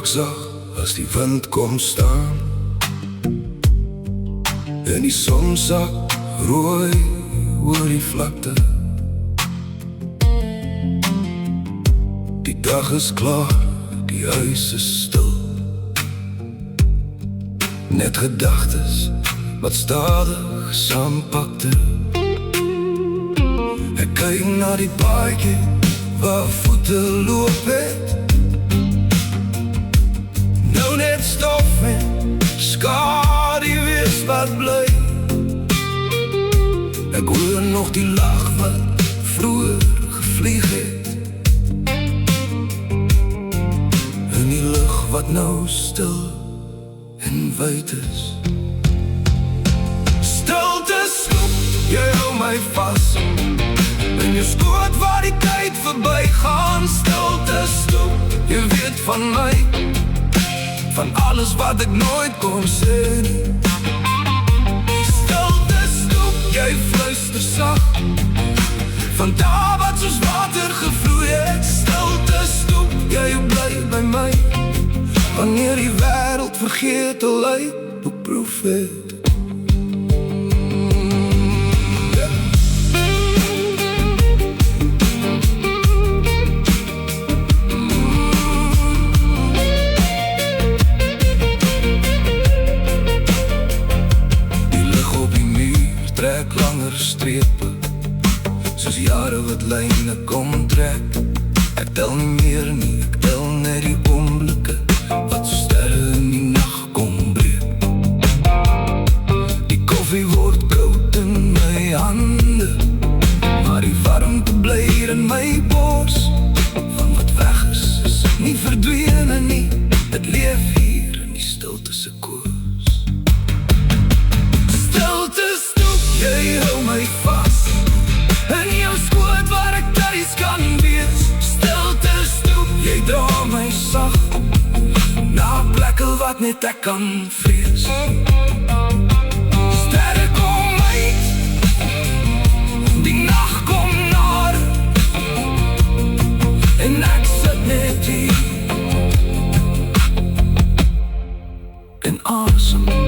raak sag as die wind kom staan en die son sak rooi oor die vlakte. Die dag is klaar, die huis is stil. Net gedagtes wat stadig saampakte. Ek kyk na die paadjie waar voete loop het. Nou net stof en skadu wees wat bly. Ek hoor nog die lag wat vroeër gevlieg het. In die lug wat nou stil en wyd is. Stilte snoep, jy hou my vas. In jou skoot waar die tyd verby gaan. Stilte snoep, jy weet van my, van alles wat ek nooit kon sê nie. Stilte snoep, jy fluister sag, van daar wat soos water gevloei het. Stilte snoep, jy bly by my, wanneer die wêreld vergeet te lyk op profeet. Trek langer strepe, soos jare wat lyne kom trek. Ek tel nie meer nie, ek tel net die oomblikke wat so sterre in die nacht kom breek. Die koffie word koud in my hande, maar die warmte bly in my bors. Van wat weg is nie verdwene nie, het leef hier in die stilte se koers. Jy hou my vas, in jou skoot waar ek tuis kan wees. Stilte stoep, jy dra my sag, na plekke wat net ek kan vrees. Sterre kom uit, die nacht kom naar, en ek sit net hier, en asem.